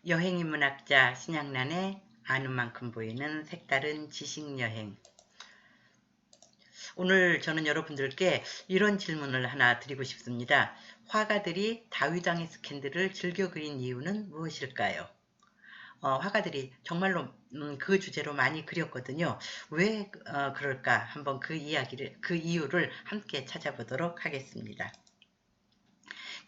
여행인문학자 신양란의 아는 만큼 보이는 색다른 지식여행. 오늘 저는 여러분들께 이런 질문을 하나 드리고 싶습니다. 화가들이 다윗왕의 스캔들을 즐겨 그린 이유는 무엇일까요? 화가들이 정말로 그 주제로 많이 그렸거든요. 왜 그럴까? 한번 그 이유를 함께 찾아보도록 하겠습니다.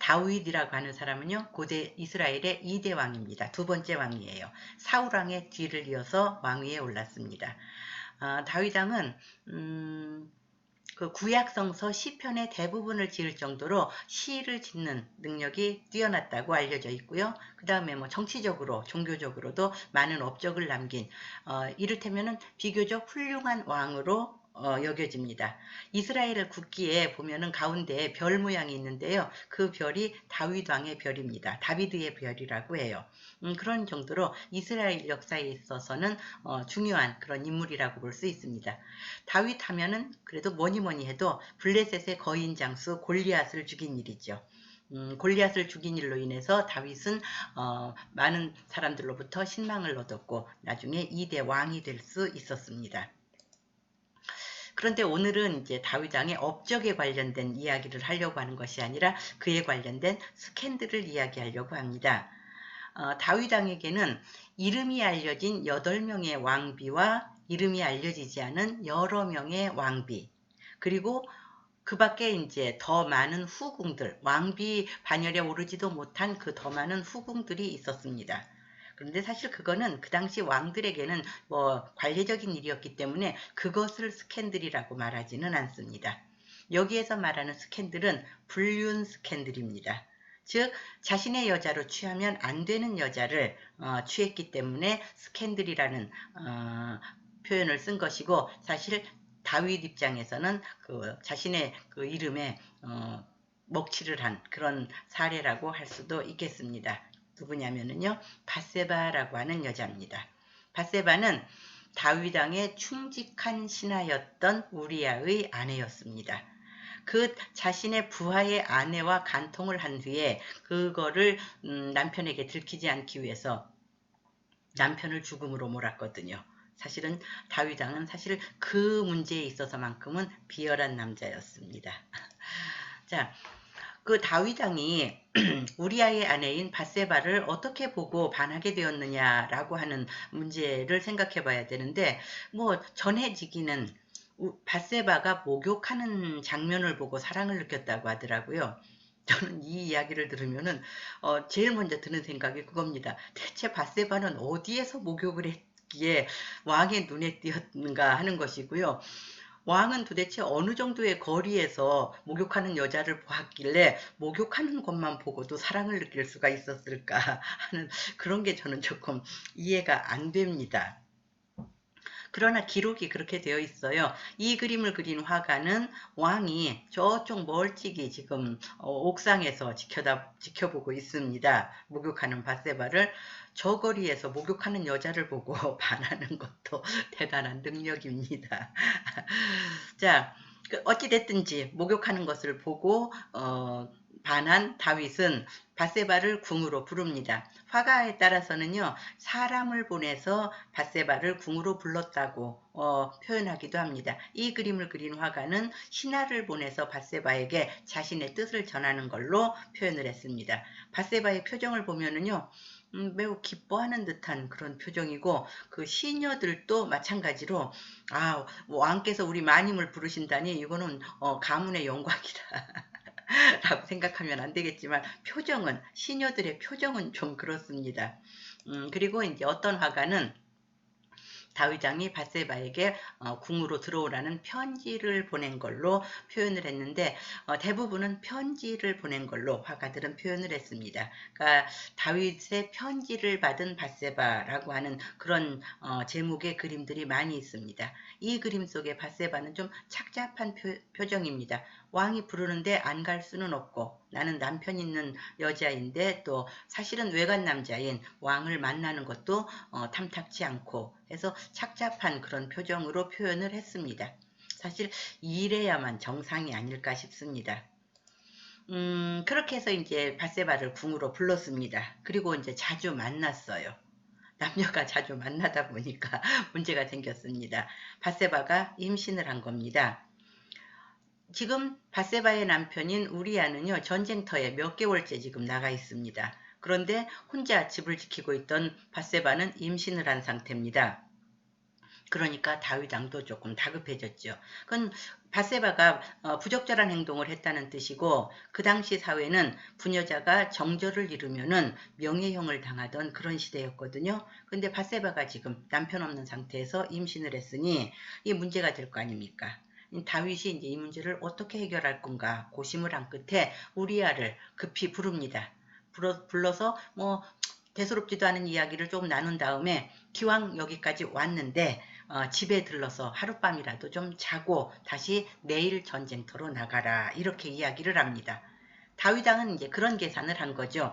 다윗이라고 하는 사람은요, 고대 이스라엘의 2대 왕입니다. 두 번째 왕이에요. 사울왕의 뒤를 이어서 왕위에 올랐습니다. 다윗 왕은 그 구약성서 시편의 대부분을 지을 정도로 시를 짓는 능력이 뛰어났다고 알려져 있고요. 그 다음에 뭐 정치적으로, 종교적으로도 많은 업적을 남긴 이를테면은 비교적 훌륭한 왕으로 여겨집니다. 이스라엘 국기에 보면은 가운데에 별 모양이 있는데요. 그 별이 다윗 왕의 별입니다. 다비드의 별이라고 해요. 그런 정도로 이스라엘 역사에 있어서는 중요한 그런 인물이라고 볼 수 있습니다. 다윗 하면은 그래도 뭐니 해도 블레셋의 거인 장수 골리앗을 죽인 일이죠. 골리앗을 죽인 일로 인해서 다윗은 많은 사람들로부터 신망을 얻었고 나중에 2대 왕이 될 수 있었습니다. 그런데 오늘은 이제 다윗 왕의 업적에 관련된 이야기를 하려고 하는 것이 아니라 그에 관련된 스캔들을 이야기하려고 합니다. 다윗 왕에게는 이름이 알려진 8명의 왕비와 이름이 알려지지 않은 여러 명의 왕비, 그리고 그 밖에 이제 더 많은 후궁들, 왕비 반열에 오르지도 못한 그 더 많은 후궁들이 있었습니다. 그런데 사실 그거는 그 당시 왕들에게는 뭐 관례적인 일이었기 때문에 그것을 스캔들이라고 말하지는 않습니다. 여기에서 말하는 스캔들은 불륜 스캔들입니다. 즉 자신의 여자로 취하면 안 되는 여자를 취했기 때문에 스캔들이라는 표현을 쓴 것이고, 사실 다윗 입장에서는 그 자신의 그 이름에 먹칠을 한 그런 사례라고 할 수도 있겠습니다. 누구냐면요, 밧세바라고 하는 여자입니다. 밧세바는 다윗 왕의 충직한 신하였던 우리아의 아내였습니다. 그 자신의 부하의 아내와 간통을 한 뒤에 그거를 남편에게 들키지 않기 위해서 남편을 죽음으로 몰았거든요. 사실은 다윗 왕은 사실 그 문제에 있어서만큼은 비열한 남자였습니다. 자, 그 다윗 왕이 우리아의 아내인 밧세바를 어떻게 보고 반하게 되었느냐라고 하는 문제를 생각해 봐야 되는데, 뭐 전해지기는 밧세바가 목욕하는 장면을 보고 사랑을 느꼈다고 하더라고요. 저는 이 이야기를 들으면은 제일 먼저 드는 생각이 그겁니다. 대체 밧세바는 어디에서 목욕을 했기에 왕의 눈에 띄었는가 하는 것이고요. 왕은 도대체 어느 정도의 거리에서 목욕하는 여자를 보았길래 목욕하는 것만 보고도 사랑을 느낄 수가 있었을까 하는 그런 게 저는 조금 이해가 안 됩니다. 그러나 기록이 그렇게 되어 있어요. 이 그림을 그린 화가는 왕이 저쪽 멀찍이 지금 옥상에서 지켜보고 있습니다. 목욕하는 밧세바를 저 거리에서 목욕하는 여자를 보고 반하는 것도 대단한 능력입니다. 자, 어찌됐든지 목욕하는 것을 보고 반한 다윗은 밧세바를 궁으로 부릅니다. 화가에 따라서는요, 사람을 보내서 밧세바를 궁으로 불렀다고 표현하기도 합니다. 이 그림을 그린 화가는 신하를 보내서 밧세바에게 자신의 뜻을 전하는 걸로 표현을 했습니다. 밧세바의 표정을 보면은요, 매우 기뻐하는 듯한 그런 표정이고, 그 시녀들도 마찬가지로 왕께서 우리 마님을 부르신다니 이거는 가문의 영광이다 라고 생각하면 안 되겠지만, 시녀들의 표정은 좀 그렇습니다. 그리고 이제 어떤 화가는 다윗 왕이 밧세바에게 궁으로 들어오라는 편지를 보낸 걸로 표현을 했는데, 대부분은 편지를 보낸 걸로 화가들은 표현을 했습니다. 그러니까 다윗의 편지를 받은 밧세바라고 하는 그런 제목의 그림들이 많이 있습니다. 이 그림 속의 밧세바는 좀 착잡한 표정입니다. 왕이 부르는데 안 갈 수는 없고, 나는 남편 있는 여자인데 또 사실은 외간 남자인 왕을 만나는 것도 탐탁치 않고 해서 착잡한 그런 표정으로 표현을 했습니다. 사실 이래야만 정상이 아닐까 싶습니다. 그렇게 해서 이제 밧세바를 궁으로 불렀습니다. 그리고 이제 자주 만났어요. 남녀가 자주 만나다 보니까 문제가 생겼습니다. 밧세바가 임신을 한 겁니다. 지금 밧세바의 남편인 우리아는요, 전쟁터에 몇 개월째 지금 나가 있습니다. 그런데 혼자 집을 지키고 있던 밧세바는 임신을 한 상태입니다. 그러니까 다윗 왕도 조금 다급해졌죠. 그건 밧세바가 부적절한 행동을 했다는 뜻이고, 그 당시 사회는 부녀자가 정절을 이루면은 명예형을 당하던 그런 시대였거든요. 근데 밧세바가 지금 남편 없는 상태에서 임신을 했으니 이게 문제가 될 거 아닙니까? 다윗이 이제 이 문제를 어떻게 해결할 건가 고심을 한 끝에 우리아를 급히 부릅니다. 불러서 뭐 대수롭지도 않은 이야기를 좀 나눈 다음에 기왕 여기까지 왔는데 집에 들러서 하룻밤이라도 좀 자고 다시 내일 전쟁터로 나가라 이렇게 이야기를 합니다. 다윗 왕은 이제 그런 계산을 한 거죠.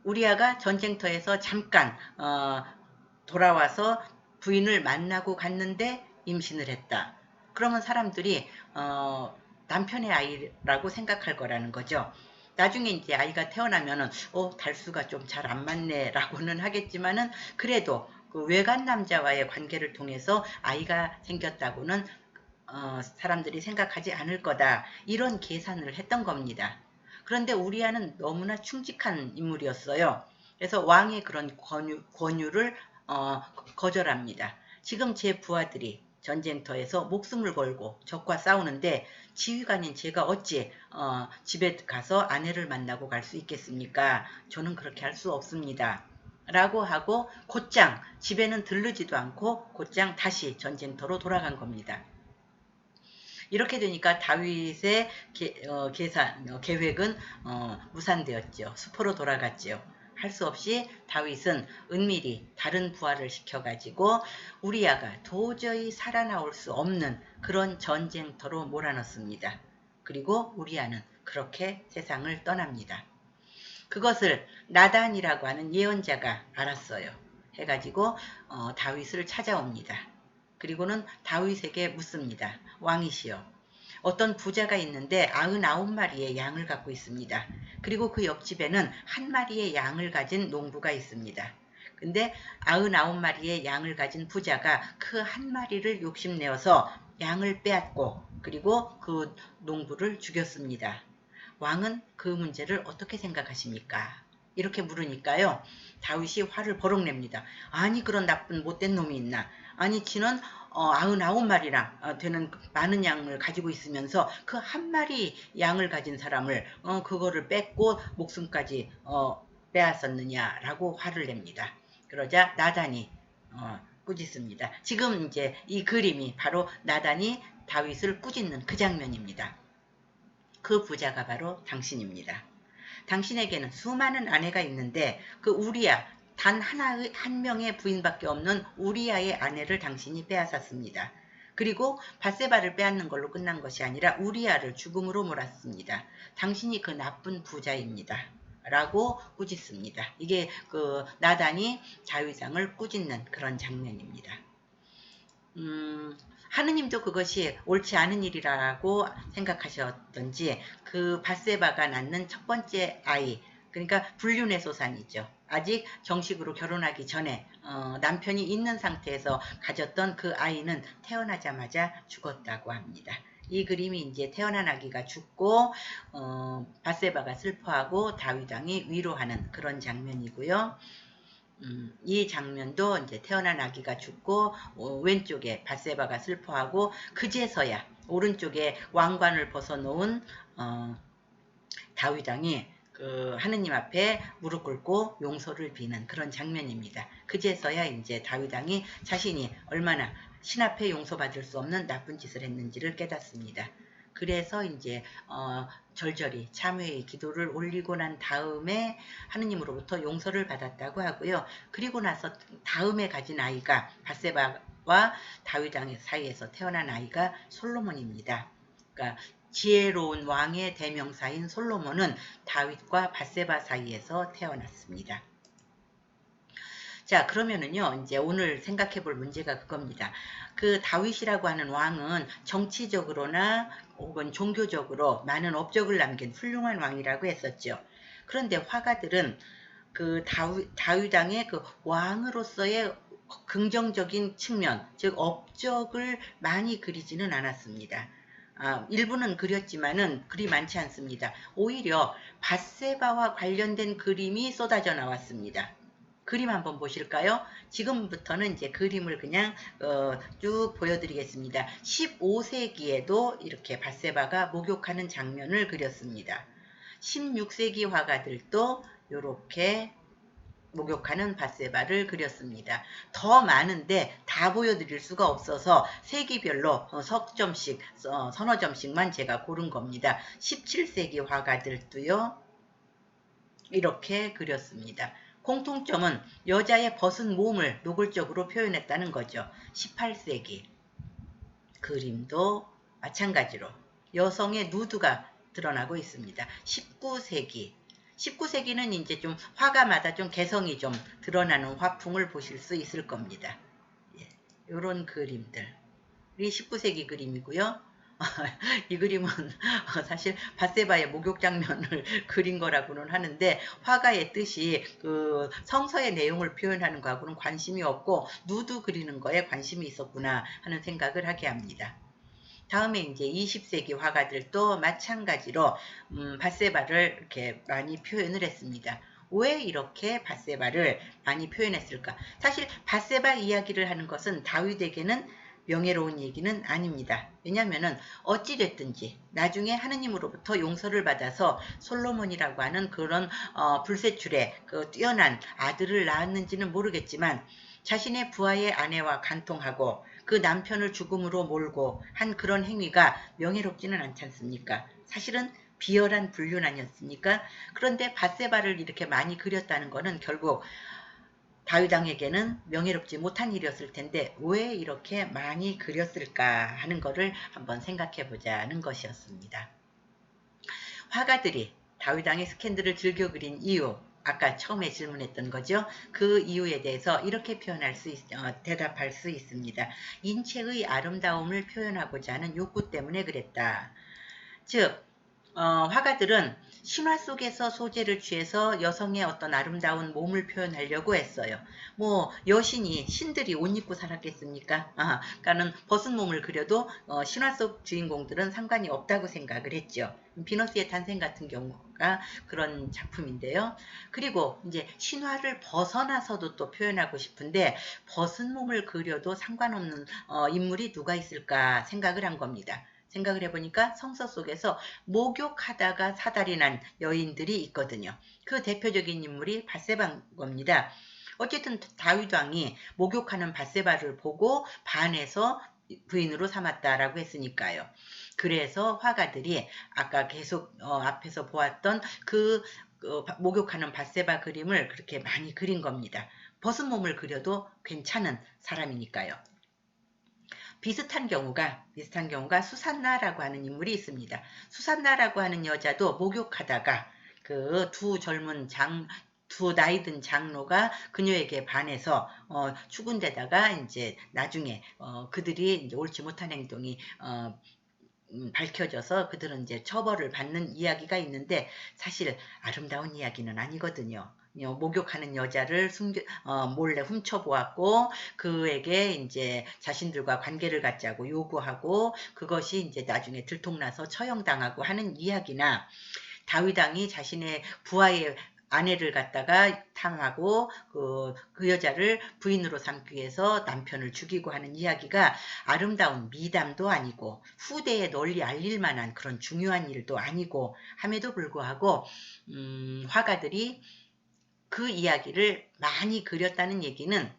우리아가 전쟁터에서 잠깐 돌아와서 부인을 만나고 갔는데 임신을 했다. 그러면 사람들이 남편의 아이라고 생각할 거라는 거죠. 나중에 이제 아이가 태어나면은 달수가 좀 잘 안 맞네 라고는 하겠지만은 그래도 그 외간 남자와의 관계를 통해서 아이가 생겼다고는 사람들이 생각하지 않을 거다 이런 계산을 했던 겁니다. 그런데 우리아는 너무나 충직한 인물이었어요. 그래서 왕의 그런 권유를 거절합니다. 지금 제 부하들이 전쟁터에서 목숨을 걸고 적과 싸우는데 지휘관인 제가 어찌 집에 가서 아내를 만나고 갈 수 있겠습니까? 저는 그렇게 할 수 없습니다. 라고 하고 곧장 집에는 들르지도 않고 곧장 다시 전쟁터로 돌아간 겁니다. 이렇게 되니까 다윗의 계획은 무산되었죠. 수포로 돌아갔죠. 할 수 없이 다윗은 은밀히 다른 부하를 시켜가지고 우리아가 도저히 살아나올 수 없는 그런 전쟁터로 몰아넣습니다. 그리고 우리아는 그렇게 세상을 떠납니다. 그것을 나단이라고 하는 예언자가 알았어요. 해가지고 다윗을 찾아옵니다. 그리고는 다윗에게 묻습니다. 왕이시여, 어떤 부자가 있는데 99마리의 양을 갖고 있습니다. 그리고 그 옆집에는 한 마리의 양을 가진 농부가 있습니다. 근데 99마리의 양을 가진 부자가 그 한 마리를 욕심내어서 양을 빼앗고 그리고 그 농부를 죽였습니다. 왕은 그 문제를 어떻게 생각하십니까? 이렇게 물으니까요. 다윗이 화를 버럭 냅니다. 아니 그런 나쁜 못된 놈이 있나? 아니 지는 99마리나 되는 많은 양을 가지고 있으면서 그 한 마리 양을 가진 사람을 그거를 뺏고 목숨까지 빼앗았느냐라고 화를 냅니다. 그러자 나단이 꾸짖습니다. 지금 이제 이 그림이 바로 나단이 다윗을 꾸짖는 그 장면입니다. 그 부자가 바로 당신입니다. 당신에게는 수많은 아내가 있는데 그 우리아 단 하나의 한 명의 부인밖에 없는 우리아의 아내를 당신이 빼앗았습니다. 그리고 밧세바를 빼앗는 걸로 끝난 것이 아니라 우리아를 죽음으로 몰았습니다. 당신이 그 나쁜 부자입니다. 라고 꾸짖습니다. 이게 그 나단이 다윗왕을 꾸짖는 그런 장면입니다. 하느님도 그것이 옳지 않은 일이라고 생각하셨던지 그 밧세바가 낳는 첫 번째 아이, 그러니까 불륜의 소산이죠. 아직 정식으로 결혼하기 전에 남편이 있는 상태에서 가졌던 그 아이는 태어나자마자 죽었다고 합니다. 이 그림이 이제 태어난 아기가 죽고 밧세바가 슬퍼하고 다윗 왕이 위로하는 그런 장면이고요. 이 장면도 이제 태어난 아기가 죽고 왼쪽에 밧세바가 슬퍼하고 그제서야 오른쪽에 왕관을 벗어놓은 다윗 왕이 그 하느님 앞에 무릎 꿇고 용서를 비는 그런 장면입니다. 그제서야 이제 다윗 왕이 자신이 얼마나 신 앞에 용서받을 수 없는 나쁜 짓을 했는지를 깨닫습니다. 그래서 이제 절절히 참회의 기도를 올리고 난 다음에 하느님으로부터 용서를 받았다고 하고요. 그리고 나서 다음에 가진 아이가 밧세바와 다윗 왕의 사이에서 태어난 아이가 솔로몬입니다. 그러니까 지혜로운 왕의 대명사인 솔로몬은 다윗과 밧세바 사이에서 태어났습니다. 자, 그러면은요, 이제 오늘 생각해 볼 문제가 그겁니다. 그 다윗이라고 하는 왕은 정치적으로나 혹은 종교적으로 많은 업적을 남긴 훌륭한 왕이라고 했었죠. 그런데 화가들은 그 다윗 왕의 그 왕으로서의 긍정적인 측면, 즉 업적을 많이 그리지는 않았습니다. 일부는 그렸지만은 그리 많지 않습니다. 오히려 밧세바와 관련된 그림이 쏟아져 나왔습니다. 그림 한번 보실까요? 지금부터는 이제 그림을 그냥 쭉 보여드리겠습니다. 15세기에도 이렇게 밧세바가 목욕하는 장면을 그렸습니다. 16세기 화가들도 이렇게 목욕하는 밧세바를 그렸습니다. 더 많은데 다 보여드릴 수가 없어서 세기별로 석 점씩, 서너 점씩만 제가 고른 겁니다. 17세기 화가들도요, 이렇게 그렸습니다. 공통점은 여자의 벗은 몸을 노골적으로 표현했다는 거죠. 18세기 그림도 마찬가지로 여성의 누드가 드러나고 있습니다. 19세기는 이제 좀 화가마다 좀 개성이 좀 드러나는 화풍을 보실 수 있을 겁니다. 이런 그림들이 19세기 그림이고요. 이 그림은 사실 밧세바의 목욕 장면을 그린 거라고는 하는데 화가의 뜻이 그 성서의 내용을 표현하는 거하고는 관심이 없고 누드 그리는 거에 관심이 있었구나 하는 생각을 하게 합니다. 다음에 이제 20세기 화가들도 마찬가지로 밧세바를 이렇게 많이 표현을 했습니다. 왜 이렇게 밧세바를 많이 표현했을까? 사실 밧세바 이야기를 하는 것은 다윗에게는 명예로운 얘기는 아닙니다. 왜냐하면은 어찌됐든지 나중에 하느님으로부터 용서를 받아서 솔로몬이라고 하는 그런 불세출에 그 뛰어난 아들을 낳았는지는 모르겠지만 자신의 부하의 아내와 간통하고 그 남편을 죽음으로 몰고 한 그런 행위가 명예롭지는 않지 않습니까? 사실은 비열한 불륜 아니었습니까? 그런데 밧세바를 이렇게 많이 그렸다는 것은 결국 다윗 왕에게는 명예롭지 못한 일이었을 텐데 왜 이렇게 많이 그렸을까 하는 것을 한번 생각해 보자는 것이었습니다. 화가들이 다윗 왕의 스캔들을 즐겨 그린 이유, 아까 처음에 질문했던 거죠. 그 이유에 대해서 이렇게 대답할 수 있습니다. 인체의 아름다움을 표현하고자 하는 욕구 때문에 그랬다. 즉 화가들은 신화 속에서 소재를 취해서 여성의 어떤 아름다운 몸을 표현하려고 했어요. 뭐 여신이 신들이 옷 입고 살았겠습니까? 그러니까는 벗은 몸을 그려도 신화 속 주인공들은 상관이 없다고 생각을 했죠. 비너스의 탄생 같은 경우가 그런 작품인데요. 그리고 이제 신화를 벗어나서도 또 표현하고 싶은데 벗은 몸을 그려도 상관없는 인물이 누가 있을까 생각을 한 겁니다. 생각을 해보니까 성서 속에서 목욕하다가 사달이 난 여인들이 있거든요. 그 대표적인 인물이 밧세바인 겁니다. 어쨌든 다윗 왕이 목욕하는 밧세바를 보고 반해서 부인으로 삼았다라고 했으니까요. 그래서 화가들이 아까 계속 앞에서 보았던 그 목욕하는 밧세바 그림을 그렇게 많이 그린 겁니다. 벗은 몸을 그려도 괜찮은 사람이니까요. 비슷한 경우가 수산나라고 하는 인물이 있습니다. 수산나라고 하는 여자도 목욕하다가 그 두 나이 든 장로가 그녀에게 반해서 죽은 데다가 이제 나중에 그들이 이제 옳지 못한 행동이 밝혀져서 그들은 이제 처벌을 받는 이야기가 있는데 사실 아름다운 이야기는 아니거든요. 목욕하는 여자를 몰래 훔쳐보았고 그에게 이제 자신들과 관계를 갖자고 요구하고 그것이 이제 나중에 들통나서 처형당하고 하는 이야기나 다윗 왕이 자신의 부하의 아내를 갖다가 탕하고 그 여자를 부인으로 삼기 위해서 남편을 죽이고 하는 이야기가 아름다운 미담도 아니고 후대에 널리 알릴 만한 그런 중요한 일도 아니고 함에도 불구하고 화가들이 그 이야기를 많이 그렸다는 얘기는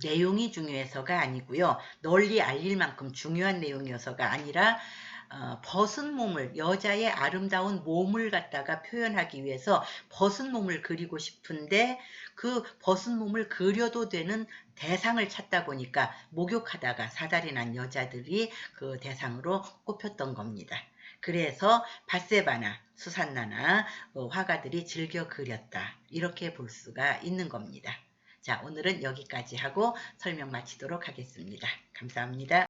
내용이 중요해서가 아니고요. 널리 알릴 만큼 중요한 내용이어서가 아니라 벗은 몸을 여자의 아름다운 몸을 갖다가 표현하기 위해서 벗은 몸을 그리고 싶은데 그 벗은 몸을 그려도 되는 대상을 찾다 보니까 목욕하다가 사달이 난 여자들이 그 대상으로 꼽혔던 겁니다. 그래서 밧세바나 수산나나 화가들이 즐겨 그렸다 이렇게 볼 수가 있는 겁니다. 자, 오늘은 여기까지 하고 설명 마치도록 하겠습니다. 감사합니다.